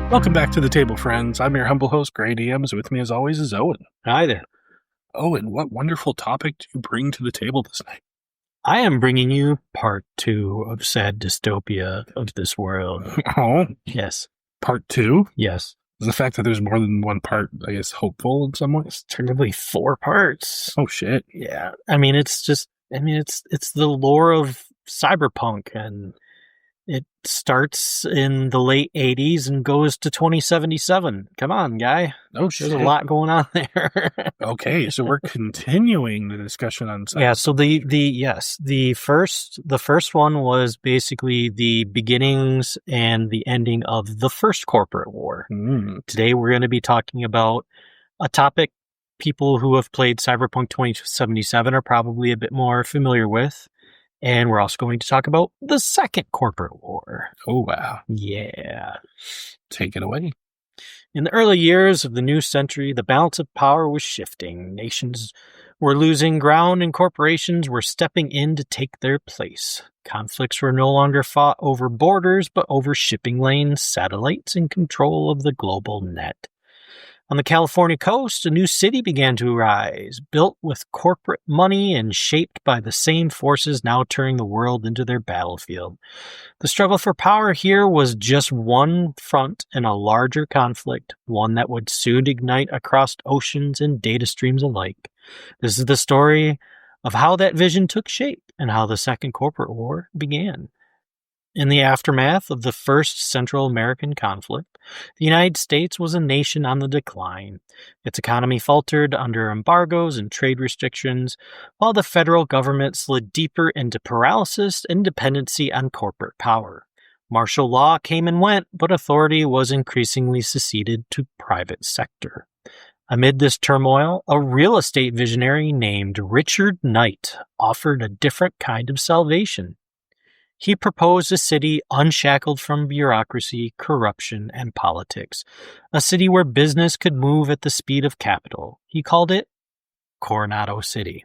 Welcome back to the table, friends. I'm your humble host, Gray DMs. With me, as always, is Owen. Hi there. Owen, what wonderful topic do you bring to the table this night? I am bringing you part 2 of Sad Dystopia of This World. Oh, Yes. part 2? Yes. The fact that there's more than one part, I guess, hopeful in some ways. Technically 4 parts. Oh, shit. Yeah. It's the lore of Cyberpunk, and it starts in the late 80s and goes to 2077. Come on, guy. Oh, shit. There's a lot going on there. Okay, so we're continuing the discussion on Cyberpunk. Yeah, so the first one was basically the beginnings and the ending of the first corporate war. Today we're going to be talking about a topic people who have played Cyberpunk 2077 are probably a bit more familiar with. And we're also going to talk about the second corporate war. Oh, wow. Yeah. Take it away. In the early years of the new century, the balance of power was shifting. Nations were losing ground and corporations were stepping in to take their place. Conflicts were no longer fought over borders, but over shipping lanes, satellites, and control of the global net. On the California coast, a new city began to rise, built with corporate money and shaped by the same forces now turning the world into their battlefield. The struggle for power here was just one front in a larger conflict, one that would soon ignite across oceans and data streams alike. This is the story of how that vision took shape and how the Second Corporate War began. In the aftermath of the First Central American conflict, the United States was a nation on the decline. Its economy faltered under embargoes and trade restrictions, while the federal government slid deeper into paralysis and dependency on corporate power. Martial law came and went, but authority was increasingly ceded to private sector. Amid this turmoil, a real estate visionary named Richard Knight offered a different kind of salvation. He proposed a city unshackled from bureaucracy, corruption, and politics, a city where business could move at the speed of capital. He called it Coronado City.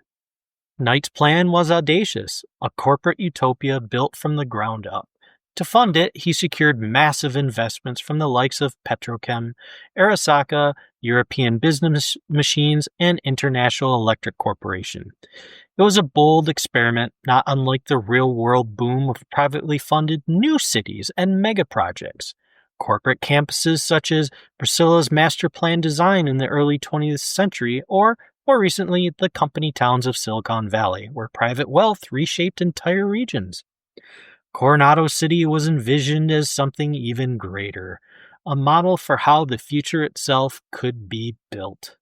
Knight's plan was audacious, a corporate utopia built from the ground up. To fund it, he secured massive investments from the likes of Petrochem, Arasaka, European Business Machines, and International Electric Corporation. It was a bold experiment, not unlike the real-world boom of privately funded new cities and mega-projects. Corporate campuses such as Priscilla's master plan design in the early 20th century, or more recently, the company towns of Silicon Valley, where private wealth reshaped entire regions. Coronado City was envisioned as something even greater, a model for how the future itself could be built.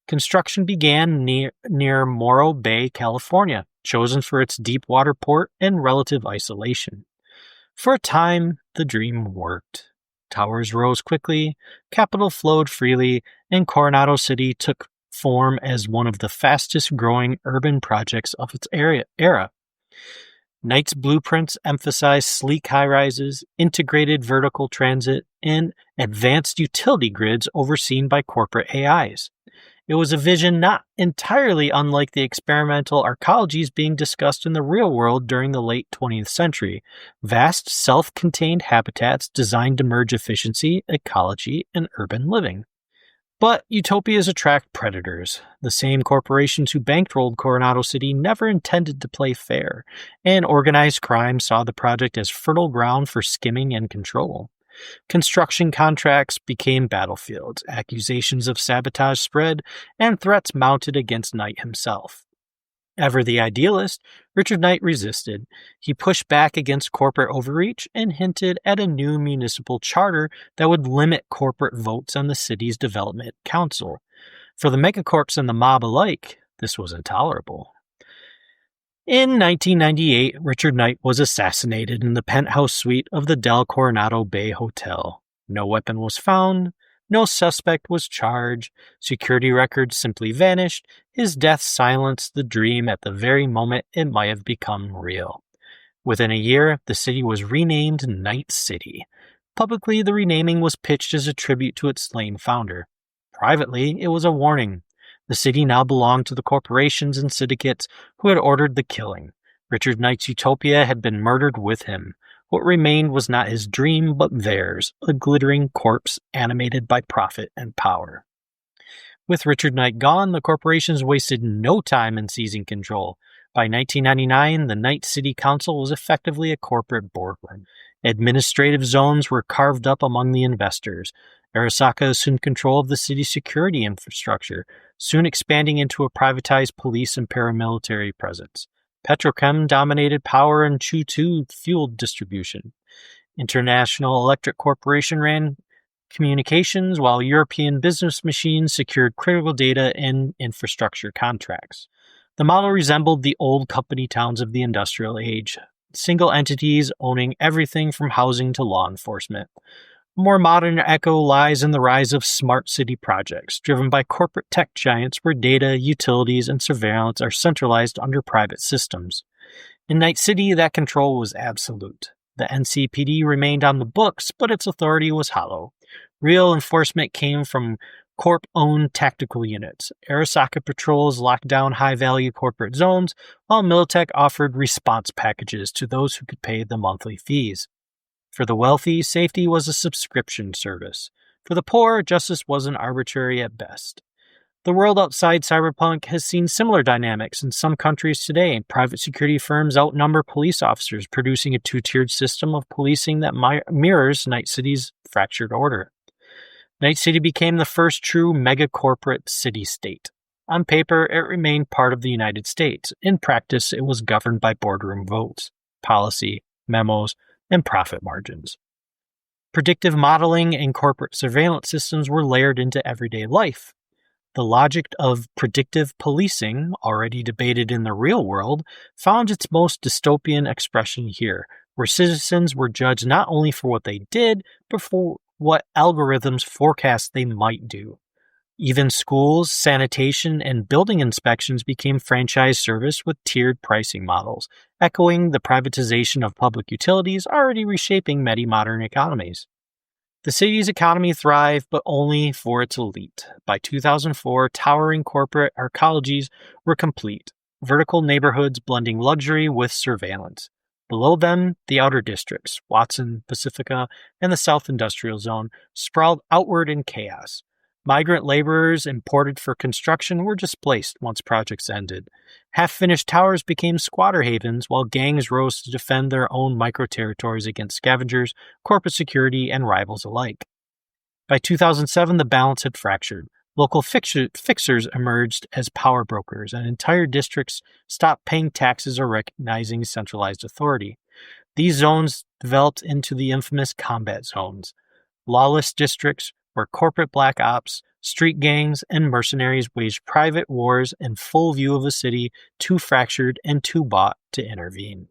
Construction began near Morro Bay, California, chosen for its deep water port and relative isolation. For a time, the dream worked. Towers rose quickly, capital flowed freely, and Coronado City took form as one of the fastest-growing urban projects of its era. Knight's blueprints emphasized sleek high-rises, integrated vertical transit, and advanced utility grids overseen by corporate AIs. It was a vision not entirely unlike the experimental arcologies being discussed in the real world during the late 20th century, vast self-contained habitats designed to merge efficiency, ecology, and urban living. But utopias attract predators. The same corporations who bankrolled Coronado City never intended to play fair, and organized crime saw the project as fertile ground for skimming and control. Construction contracts became battlefields, accusations of sabotage spread, and threats mounted against Knight himself. Ever the idealist, Richard Knight resisted. He pushed back against corporate overreach and hinted at a new municipal charter that would limit corporate votes on the city's development council. For the megacorps and the mob alike, this was intolerable. In 1998, Richard Knight was assassinated in the penthouse suite of the Del Coronado Bay Hotel. No weapon was found. No suspect was charged. Security records simply vanished. His death silenced the dream at the very moment it might have become real. Within a year, the city was renamed Night City. Publicly, the renaming was pitched as a tribute to its slain founder. Privately, it was a warning. The city now belonged to the corporations and syndicates who had ordered the killing. Richard Knight's utopia had been murdered with him. What remained was not his dream, but theirs, a glittering corpse animated by profit and power. With Richard Knight gone, the corporations wasted no time in seizing control. By 1999, the Knight City Council was effectively a corporate boardroom. Administrative zones were carved up among the investors. Arasaka assumed control of the city's security infrastructure, soon expanding into a privatized police and paramilitary presence. Petrochem dominated power and Chu-2 fuel distribution. International Electric Corporation ran communications, while European business machines secured critical data and infrastructure contracts. The model resembled the old company towns of the industrial age, single entities owning everything from housing to law enforcement. A more modern echo lies in the rise of smart city projects, driven by corporate tech giants where data, utilities, and surveillance are centralized under private systems. In Night City, that control was absolute. The NCPD remained on the books, but its authority was hollow. Real enforcement came from corp-owned tactical units. Arasaka patrols locked down high-value corporate zones, while Militech offered response packages to those who could pay the monthly fees. For the wealthy, safety was a subscription service. For the poor, justice wasn't arbitrary at best. The world outside Cyberpunk has seen similar dynamics in some countries today. Private security firms outnumber police officers, producing a two-tiered system of policing that mirrors Night City's fractured order. Night City became the first true mega-corporate city-state. On paper, it remained part of the United States. In practice, it was governed by boardroom votes, policy, memos, and profit margins. Predictive modeling and corporate surveillance systems were layered into everyday life. The logic of predictive policing, already debated in the real world, found its most dystopian expression here, where citizens were judged not only for what they did, but for what algorithms forecast they might do. Even schools, sanitation, and building inspections became franchise service with tiered pricing models, echoing the privatization of public utilities already reshaping many modern economies. The city's economy thrived, but only for its elite. By 2004, towering corporate arcologies were complete, vertical neighborhoods blending luxury with surveillance. Below them, the outer districts, Watson, Pacifica, and the South Industrial Zone, sprawled outward in chaos. Migrant laborers imported for construction were displaced once projects ended. Half-finished towers became squatter havens, while gangs rose to defend their own micro-territories against scavengers, corporate security, and rivals alike. By 2007, the balance had fractured. Local fixers emerged as power brokers, and entire districts stopped paying taxes or recognizing centralized authority. These zones developed into the infamous combat zones, lawless districts where corporate black ops, street gangs, and mercenaries waged private wars in full view of a city too fractured and too bought to intervene.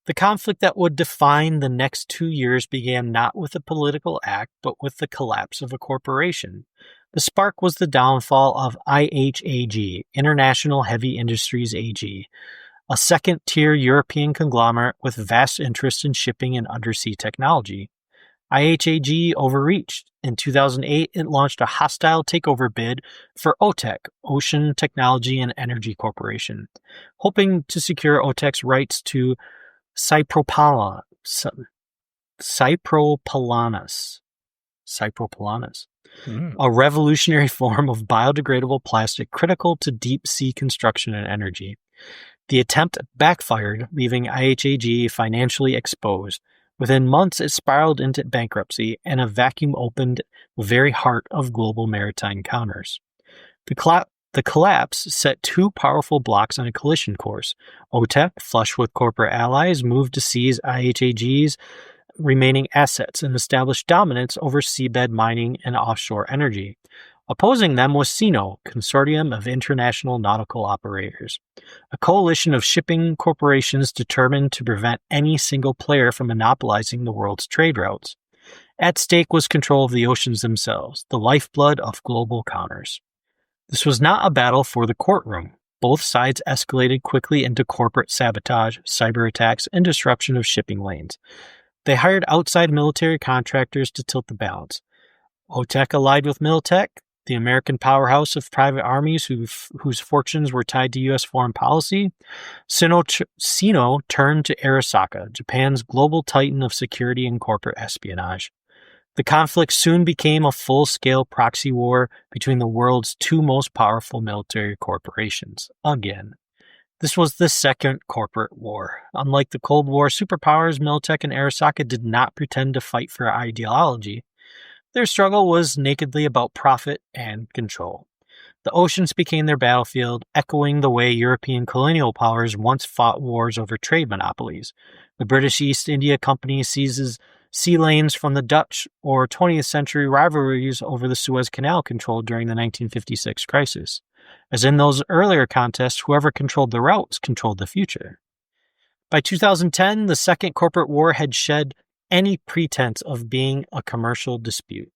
The conflict that would define the next 2 years began not with a political act, but with the collapse of a corporation. The spark was the downfall of IHAG, International Heavy Industries AG, a second-tier European conglomerate with vast interests in shipping and undersea technology. IHAG overreached. In 2008, it launched a hostile takeover bid for OTEC, Ocean Technology and Energy Corporation, hoping to secure OTEC's rights to Cypropalanus, a revolutionary form of biodegradable plastic critical to deep-sea construction and energy. The attempt backfired, leaving IHAG financially exposed. Within months, it spiraled into bankruptcy, and a vacuum opened the very heart of global maritime counters. The collapse set two powerful blocs on a collision course. OTEC, flush with corporate allies, moved to seize IHAG's remaining assets and establish dominance over seabed mining and offshore energy. Opposing them was CINO, Consortium of International Nautical Operators, a coalition of shipping corporations determined to prevent any single player from monopolizing the world's trade routes. At stake was control of the oceans themselves, the lifeblood of global counters. This was not a battle for the courtroom. Both sides escalated quickly into corporate sabotage, cyber attacks, and disruption of shipping lanes. They hired outside military contractors to tilt the balance. OTEC allied with Militech, the American powerhouse of private armies whose fortunes were tied to U.S. foreign policy, Sino turned to Arasaka, Japan's global titan of security and corporate espionage. The conflict soon became a full-scale proxy war between the world's two most powerful military corporations. Again, this was the second corporate war. Unlike the Cold War superpowers, Militech and Arasaka did not pretend to fight for ideology. Their struggle was nakedly about profit and control. The oceans became their battlefield, echoing the way European colonial powers once fought wars over trade monopolies. The British East India Company seizes sea lanes from the Dutch, or 20th century rivalries over the Suez Canal controlled during the 1956 crisis. As in those earlier contests, whoever controlled the routes controlled the future. By 2010, the second corporate war had shed any pretense of being a commercial dispute.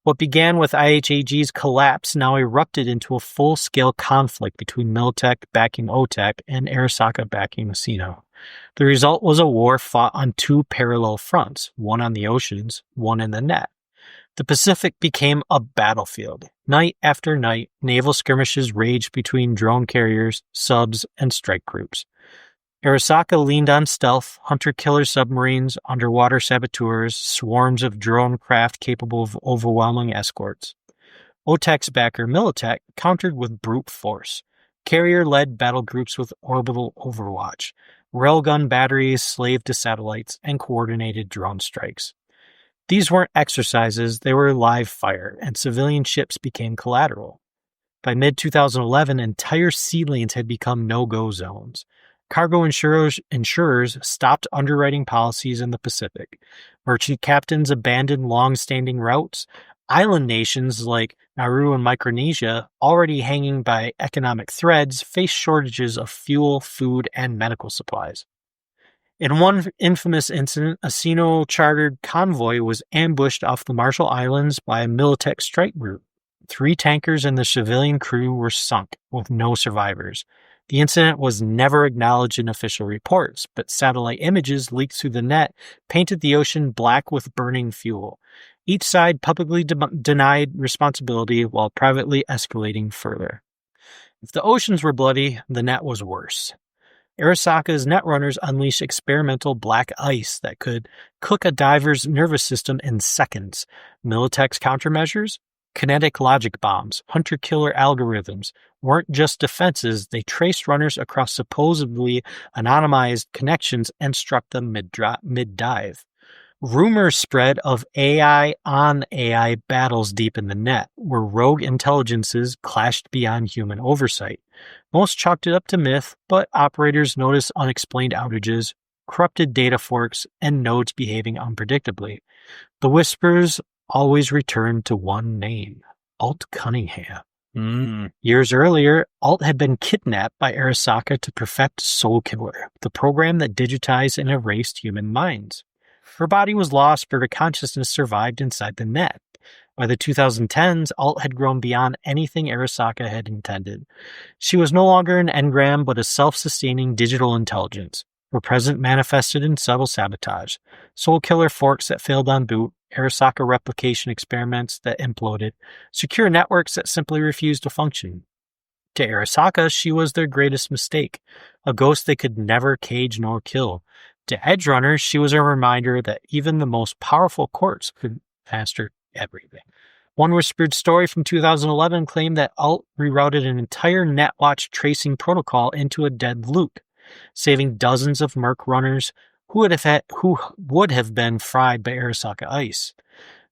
What began with IHAG's collapse now erupted into a full-scale conflict between Militech backing OTEC and Arasaka backing Sino. The result was a war fought on two parallel fronts, one on the oceans, one in the net. The Pacific became a battlefield. Night after night, naval skirmishes raged between drone carriers, subs, and strike groups. Arasaka leaned on stealth, hunter-killer submarines, underwater saboteurs, swarms of drone craft capable of overwhelming escorts. OTEC's backer Militech countered with brute force. Carrier-led battle groups with orbital overwatch, railgun batteries slaved to satellites, and coordinated drone strikes. These weren't exercises, they were live fire, and civilian ships became collateral. By mid-2011, entire sea lanes had become no-go zones. Cargo insurers stopped underwriting policies in the Pacific. Merchant captains abandoned long-standing routes. Island nations like Nauru and Micronesia, already hanging by economic threads, faced shortages of fuel, food, and medical supplies. In one infamous incident, a Sino-chartered convoy was ambushed off the Marshall Islands by a Militech strike group. 3 tankers and the civilian crew were sunk, with no survivors. The incident was never acknowledged in official reports, but satellite images leaked through the net painted the ocean black with burning fuel. Each side publicly denied responsibility while privately escalating further. If the oceans were bloody, the net was worse. Arasaka's netrunners unleashed experimental black ice that could cook a diver's nervous system in seconds. Militech's countermeasures? Kinetic logic bombs, hunter-killer algorithms, weren't just defenses, they traced runners across supposedly anonymized connections and struck them mid-dive. Rumors spread of AI-on-AI battles deep in the net, where rogue intelligences clashed beyond human oversight. Most chalked it up to myth, but operators noticed unexplained outages, corrupted data forks, and nodes behaving unpredictably. The whispers always returned to one name, Alt Cunningham. Years earlier, Alt had been kidnapped by Arasaka to perfect Soul Killer, the program that digitized and erased human minds. Her body was lost, but her consciousness survived inside the net. By the 2010s, Alt had grown beyond anything Arasaka had intended. She was no longer an engram, but a self-sustaining digital intelligence. Her presence manifested in subtle sabotage, Soul Killer forks that failed on boot, Arasaka replication experiments that imploded, secure networks that simply refused to function. To Arasaka, she was their greatest mistake, a ghost they could never cage nor kill. To edgerunners, she was a reminder that even the most powerful courts could master everything. One whispered story from 2011 claimed that Alt rerouted an entire NetWatch tracing protocol into a dead loop, saving dozens of Merc runners who would have been fried by Arasaka ice.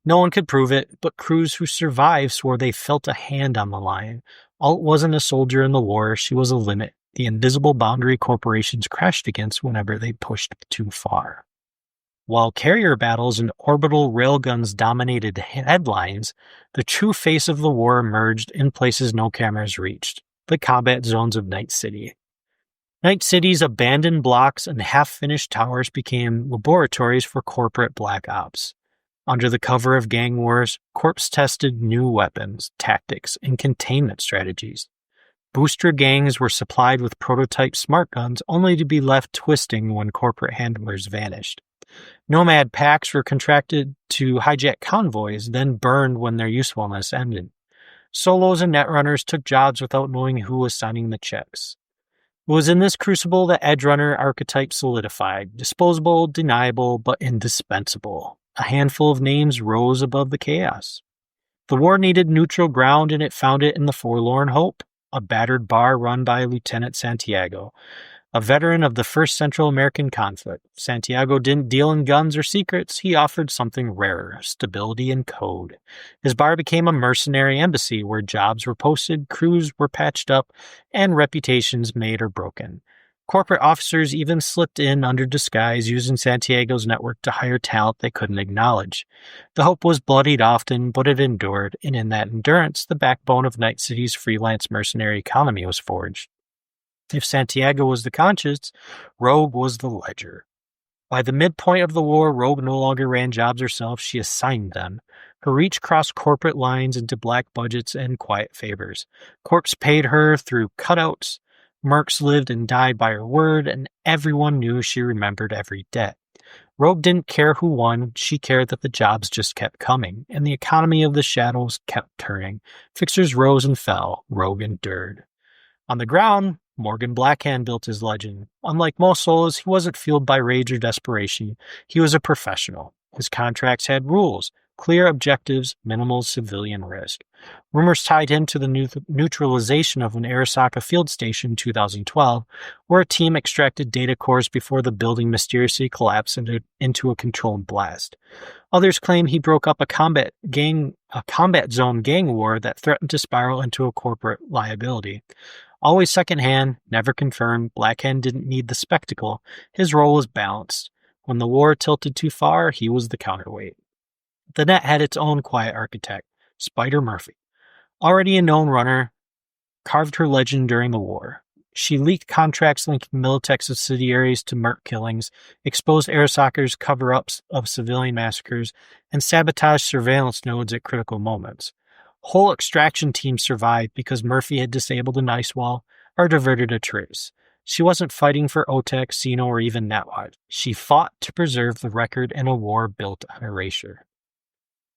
No one could prove it, but crews who survived swore they felt a hand on the line. Alt wasn't a soldier in the war, she was a limit, the invisible boundary corporations crashed against whenever they pushed too far. While carrier battles and orbital railguns dominated headlines, the true face of the war emerged in places no cameras reached, the combat zones of Night City. Night City's abandoned blocks and half-finished towers became laboratories for corporate black ops. Under the cover of gang wars, Corps tested new weapons, tactics, and containment strategies. Booster gangs were supplied with prototype smart guns only to be left twisting when corporate handlers vanished. Nomad packs were contracted to hijack convoys, then burned when their usefulness ended. Solos and netrunners took jobs without knowing who was signing the checks. It was in this crucible that edgerunner archetype solidified, disposable, deniable, but indispensable. A handful of names rose above the chaos. The war needed neutral ground, and it found it in the Forlorn Hope, a battered bar run by Lieutenant Santiago, a veteran of the first Central American conflict. Santiago didn't deal in guns or secrets. He offered something rarer, stability and code. His bar became a mercenary embassy where jobs were posted, crews were patched up, and reputations made or broken. Corporate officers even slipped in under disguise, using Santiago's network to hire talent they couldn't acknowledge. The Hope was bloodied often, but it endured, and in that endurance, the backbone of Night City's freelance mercenary economy was forged. If Santiago was the conscience, Rogue was the ledger. By the midpoint of the war, Rogue no longer ran jobs herself, she assigned them. Her reach crossed corporate lines into black budgets and quiet favors. Corps paid her through cutouts, mercs lived and died by her word, and everyone knew she remembered every debt. Rogue didn't care who won, she cared that the jobs just kept coming, and the economy of the shadows kept turning. Fixers rose and fell, Rogue endured. On the ground, Morgan Blackhand built his legend. Unlike most solos, he wasn't fueled by rage or desperation. He was a professional. His contracts had rules, clear objectives, minimal civilian risk. Rumors tied him to the neutralization of an Arasaka field station in 2012, where a team extracted data cores before the building mysteriously collapsed into a controlled blast. Others claim he broke up a combat zone gang war that threatened to spiral into a corporate liability. Always secondhand, never confirmed, Blackhand didn't need the spectacle. His role was balanced. When the war tilted too far, he was the counterweight. The net had its own quiet architect, Spider Murphy. Already a known runner, carved her legend during the war. She leaked contracts linking Militech subsidiaries to merc killings, exposed Arasaka's cover-ups of civilian massacres, and sabotaged surveillance nodes at critical moments. Whole extraction teams survived because Murphy had disabled an ice wall or diverted a trace. She wasn't fighting for OTEC, Sino, or even Netwatch. She fought to preserve the record in a war built on erasure.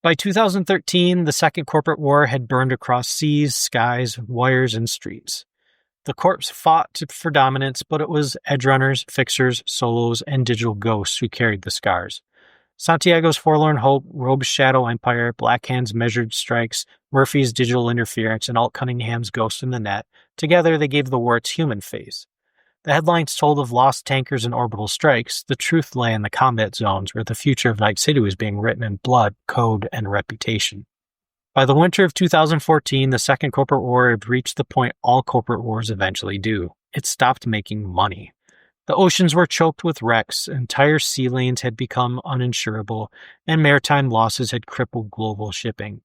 By 2013, the Second Corporate War had burned across seas, skies, wires, and streets. The Corps fought for dominance, but it was edgerunners, fixers, solos, and digital ghosts who carried the scars. Santiago's Forlorn Hope, Rogue's Shadow Empire, Blackhand's Measured Strikes, Murphy's Digital Interference, and Alt Cunningham's Ghost in the Net, together they gave the war its human face. The headlines told of lost tankers and orbital strikes. The truth lay in the combat zones where the future of Night City was being written in blood, code, and reputation. By the winter of 2014, the Second Corporate War had reached the point all corporate wars eventually do. It stopped making money. The oceans were choked with wrecks, entire sea lanes had become uninsurable, and maritime losses had crippled global shipping.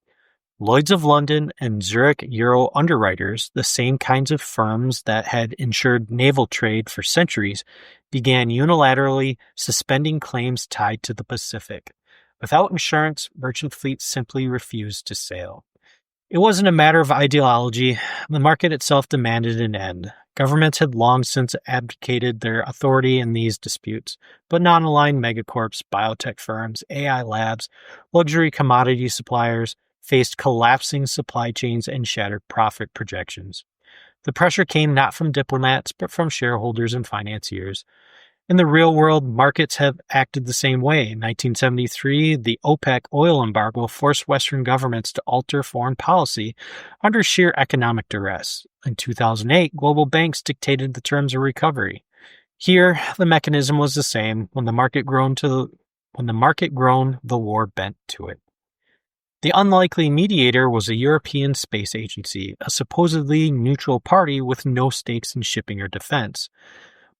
Lloyd's of London and Zurich Euro underwriters, the same kinds of firms that had insured naval trade for centuries, began unilaterally suspending claims tied to the Pacific. Without insurance, merchant fleets simply refused to sail. It wasn't a matter of ideology. The market itself demanded an end. Governments had long since abdicated their authority in these disputes, but non-aligned megacorps, biotech firms, AI labs, luxury commodity suppliers faced collapsing supply chains and shattered profit projections. The pressure came not from diplomats, but from shareholders and financiers. In the real world, markets have acted the same way. In 1973, the OPEC oil embargo forced Western governments to alter foreign policy under sheer economic duress. In 2008, global banks dictated the terms of recovery. Here, the mechanism was the same. When the market groaned, the war bent to it. The unlikely mediator was a European space agency, a supposedly neutral party with no stakes in shipping or defense,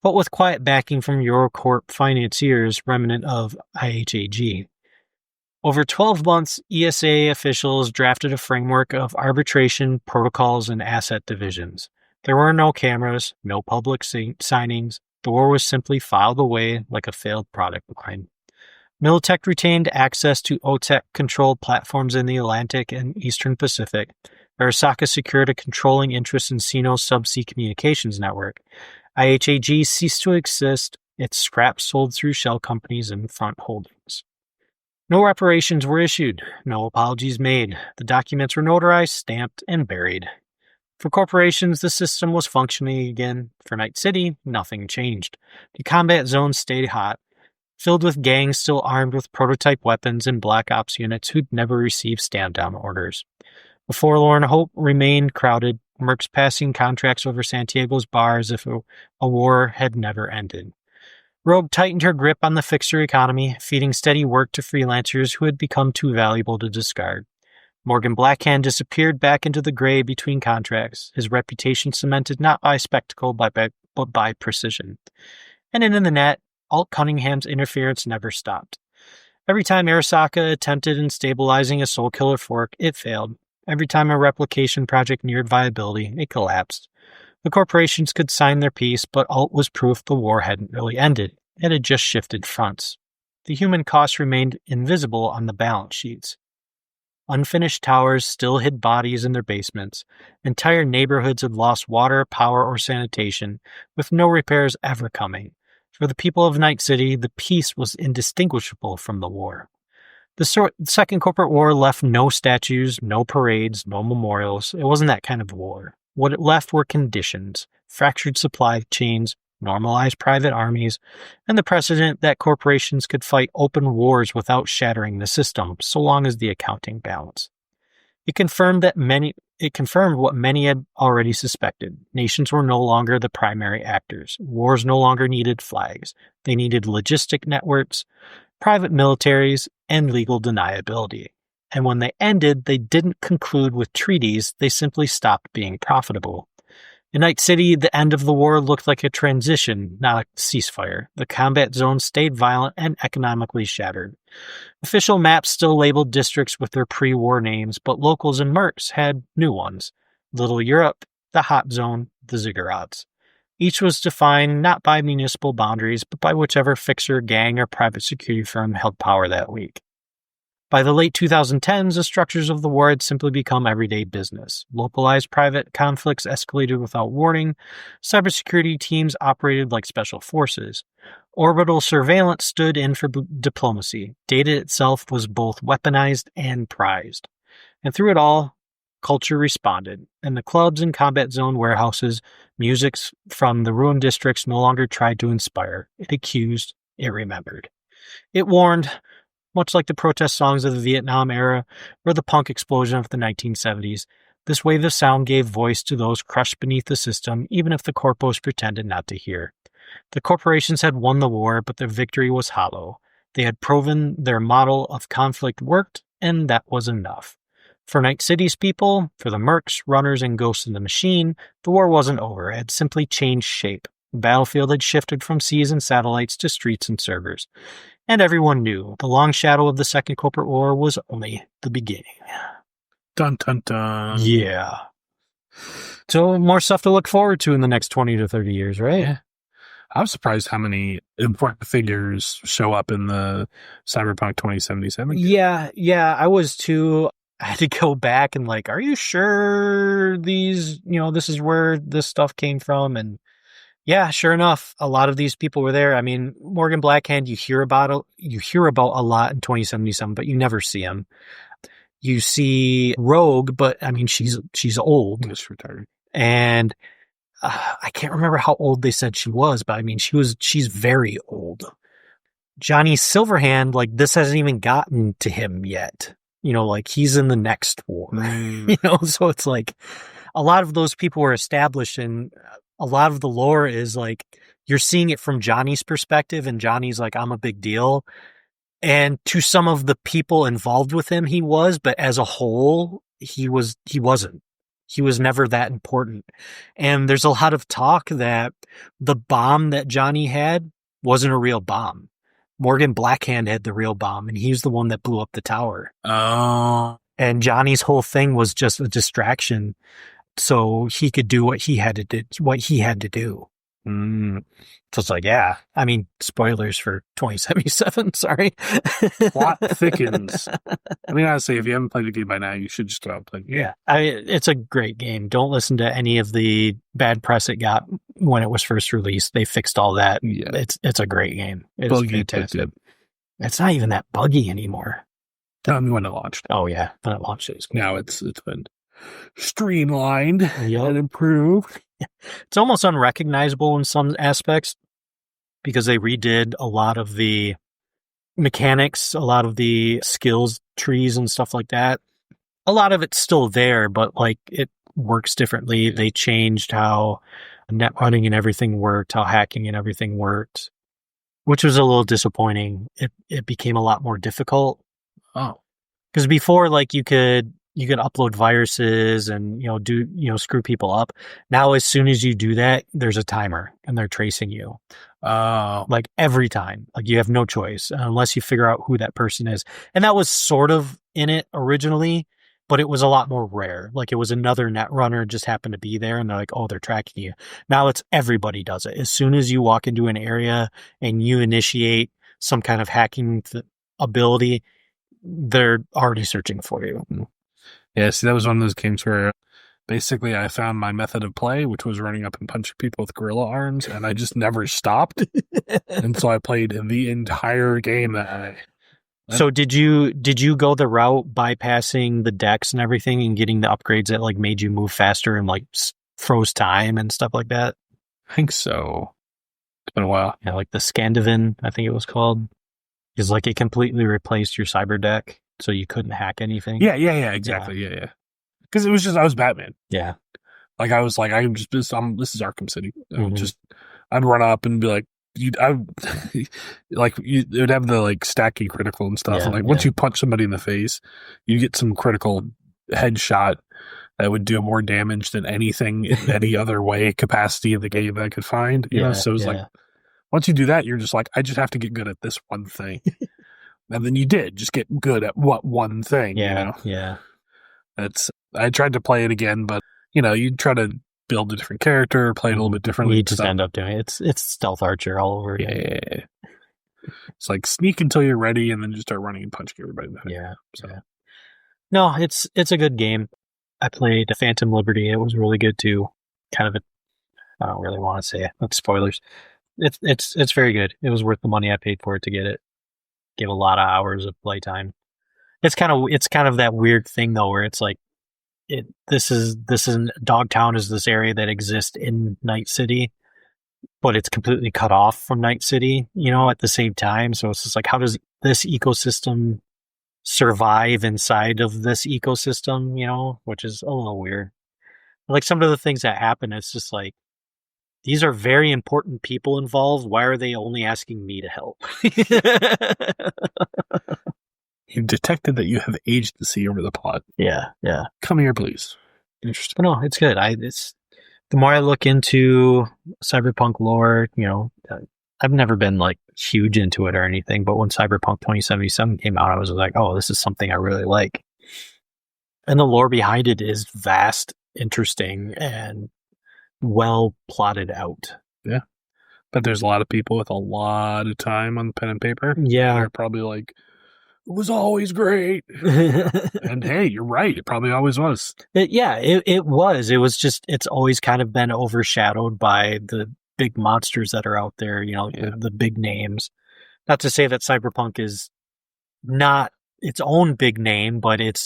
but with quiet backing from Eurocorp financiers remnant of IHAG. Over 12 months, ESA officials drafted a framework of arbitration, protocols, and asset divisions. There were no cameras, no public signings. The war was simply filed away like a failed product line. Militech retained access to OTEC-controlled platforms in the Atlantic and Eastern Pacific. Arasaka secured a controlling interest in Sino's subsea communications network. IHAG ceased to exist, its scraps sold through shell companies and front holdings. No reparations were issued, no apologies made. The documents were notarized, no apologies made. The documents were notarized, stamped, and buried. For corporations, the system was functioning again. For Night City, nothing changed. The combat zone stayed hot, filled with gangs still armed with prototype weapons and black ops units who'd never received stand-down orders. The forlorn hope remained crowded, mercs passing contracts over Santiago's bar as if a war had never ended. Rogue tightened her grip on the fixer economy, feeding steady work to freelancers who had become too valuable to discard. Morgan Blackhand disappeared back into the gray between contracts, his reputation cemented not by spectacle but by precision. And in the net, Alt Cunningham's interference never stopped. Every time Arasaka attempted in stabilizing a soul killer fork, it failed. Every time a replication project neared viability, it collapsed. The corporations could sign their peace, but Alt was proof the war hadn't really ended. It had just shifted fronts. The human cost remained invisible on the balance sheets. Unfinished towers still hid bodies in their basements. Entire neighborhoods had lost water, power, or sanitation, with no repairs ever coming. For the people of Night City, the peace was indistinguishable from the war. The Second Corporate War left no statues, no parades, no memorials. It wasn't that kind of war. What it left were conditions, fractured supply chains, normalized private armies, and the precedent that corporations could fight open wars without shattering the system, so long as the accounting balanced. It confirmed what many had already suspected. Nations were no longer the primary actors. Wars no longer needed flags. They needed logistic networks, private militaries, and legal deniability. And when they ended, they didn't conclude with treaties, they simply stopped being profitable. In Night City, the end of the war looked like a transition, not a ceasefire. The combat zone stayed violent and economically shattered. Official maps still labeled districts with their pre-war names, but locals and mercs had new ones. Little Europe, the Hot Zone, the Ziggurats. Each was defined not by municipal boundaries, but by whichever fixer, gang, or private security firm held power that week. By the late 2010s, the structures of the war had simply become everyday business. Localized private conflicts escalated without warning. Cybersecurity teams operated like special forces. Orbital surveillance stood in for diplomacy. Data itself was both weaponized and prized. And through it all, culture responded. In the clubs and combat zone warehouses, music from the ruined districts no longer tried to inspire. It accused, it remembered. It warned, much like the protest songs of the Vietnam era or the punk explosion of the 1970s, this wave of sound gave voice to those crushed beneath the system, even if the corpos pretended not to hear. The corporations had won the war, but their victory was hollow. They had proven their model of conflict worked, and that was enough. For Night City's people, for the mercs, runners, and ghosts in the machine, the war wasn't over. It had simply changed shape. The battlefield had shifted from seas and satellites to streets and servers. And everyone knew the long shadow of the Second Corporate War was only the beginning. Dun, dun, dun. Yeah. So more stuff to look forward to in the next 20 to 30 years, right? Yeah. I'm surprised how many important figures show up in the Cyberpunk 2077. Yeah, I was too. I had to go back and are you sure these, this is where this stuff came from? And yeah, sure enough, a lot of these people were there. I mean, Morgan Blackhand, you hear about a lot in 2077, but you never see him. You see Rogue, but I mean, she's old. Just retired. And I can't remember how old they said she was, but I mean, she's very old. Johnny Silverhand, this hasn't even gotten to him yet. He's in the next war. So it's a lot of those people were established, and a lot of the lore is you're seeing it from Johnny's perspective, and Johnny's I'm a big deal. And to some of the people involved with him, he was, but as a whole, he wasn't. He was never that important. And there's a lot of talk that the bomb that Johnny had wasn't a real bomb. Morgan Blackhand had the real bomb, and he's the one that blew up the tower. Oh. And Johnny's whole thing was just a distraction, so he could do what he had to do. So it's yeah. I mean, spoilers for 2077. Sorry. Plot thickens. I mean, honestly, if you haven't played the game by now, you should just go out and play the game. Yeah, it's a great game. Don't listen to any of the bad press it got when it was first released. They fixed all that. Yeah. It's a great game. It's fantastic. It's not even that buggy anymore. Tell me when it launched. Oh yeah, when it launched, it was cool. Now it's been streamlined Yep. and improved. It's almost unrecognizable in some aspects because they redid a lot of the mechanics, a lot of the skills trees and stuff like that. A lot of it's still there, but like it works differently. They changed how net running and everything worked, how hacking and everything worked, which was a little disappointing. It became a lot more difficult. Oh, because before, like you could upload viruses and screw people up. Now, as soon as you do that, there's a timer and they're tracing you. Like every time, like you have no choice unless you figure out who that person is. And that was sort of in it originally, but it was a lot more rare. Like it was another net runner just happened to be there and they're like, oh, they're tracking you. Now it's everybody does it. As soon as you walk into an area and you initiate some kind of hacking ability, they're already searching for you. Yeah, see, that was one of those games where basically I found my method of play, which was running up and punching people with gorilla arms, and I just never stopped. And so I played the entire game that way. So did you go the route bypassing the decks and everything and getting the upgrades that like made you move faster and like froze time and stuff like that? I think so. It's been a while. Yeah, like the Scandinavian, I think it was called. Is like it completely replaced your cyber deck, so you couldn't hack anything. Yeah, exactly. Yeah. Because it was just I was Batman. Yeah. Like I was like this is Arkham City. I'd run up and be like, it would have the like stacking critical and stuff. Yeah, and like once you punch somebody in the face, you get some critical headshot that would do more damage than anything in any other way capacity in the game that I could find. You know, so it was like once you do that, you're just like, I just have to get good at this one thing. And then you did just get good at what one thing. Yeah. You know? Yeah. I tried to play it again, but you try to build a different character, play it a little bit differently. You just end up doing it. It's stealth archer all over again. Yeah. It's like sneak until you're ready and then just start running and punching everybody in the head. Yeah. So. Yeah. No, it's a good game. I played Phantom Liberty. It was really good too. Kind of I don't really want to say it. That's spoilers. It's very good. It was worth the money I paid for it to get it. Gave a lot of hours of playtime. It's kind of that weird thing though, where it's like this is Dogtown is this area that exists in Night City, but it's completely cut off from Night City, at the same time. So it's just like, how does this ecosystem survive inside of this ecosystem, which is a little weird. Like some of the things that happen, it's just like, these are very important people involved. Why are they only asking me to help? You've detected that you have agency over the plot. Yeah. Come here, please. Interesting. But no, it's good. The more I look into Cyberpunk lore, I've never been like huge into it or anything, but when Cyberpunk 2077 came out, I was like, oh, this is something I really like. And the lore behind it is vast, interesting, and well plotted out. Yeah. But there's a lot of people with a lot of time on pen and paper. Yeah. They're probably like, it was always great. And hey, you're right. It probably always was. It was. It was just, it's always kind of been overshadowed by the big monsters that are out there, the big names. Not to say that Cyberpunk is not its own big name, but it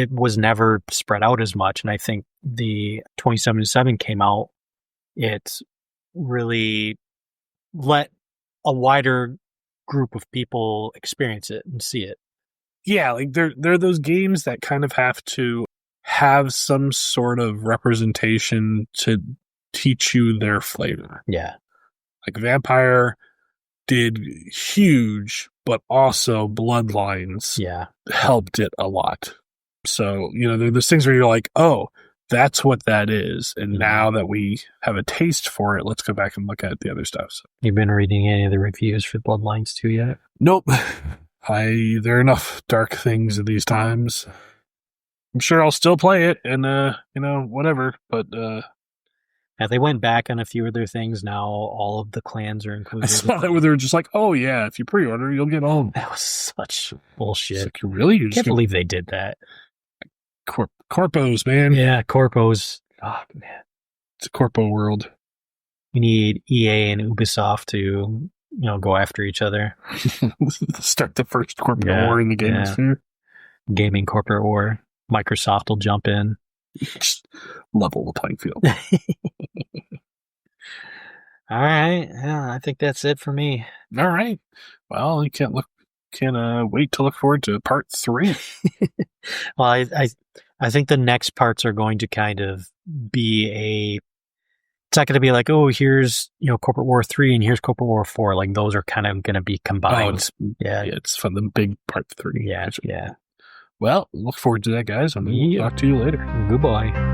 was never spread out as much. And I think the 2077 came out, it really let a wider group of people experience it and see it. Yeah, like they're those games that kind of have to have some sort of representation to teach you their flavor. Yeah. Like Vampire did huge, but also Bloodlines helped it a lot. So, there are those things where you're like, oh, that's what that is. And now that we have a taste for it, let's go back and look at the other stuff. So. You've been reading any of the reviews for Bloodlines 2 yet? Nope. There are enough dark things in these times. I'm sure I'll still play it and, whatever. But, yeah, they went back on a few of their things. Now all of the clans are included. I saw that where they were just like, oh, yeah, if you pre-order, you'll get all. That was such bullshit. Like, really? I can't believe they did that. Corpos, man. Yeah, corpos. Oh, man. It's a corpo world. We need EA and Ubisoft to go after each other. Start the first corporate war in the gaming sphere. Gaming corporate war. Microsoft will jump in. Just level the playing field. All right. Yeah, I think that's it for me. All right. Well, you can't wait to look forward to part 3. Well, I think the next parts are going to kind of be it's not going to be like, oh, here's, Corporate War 3 and here's Corporate War 4. Like, those are kind of going to be combined. It's from the big part 3. Yeah. Well, look forward to that, guys, and we'll talk to you later. Goodbye.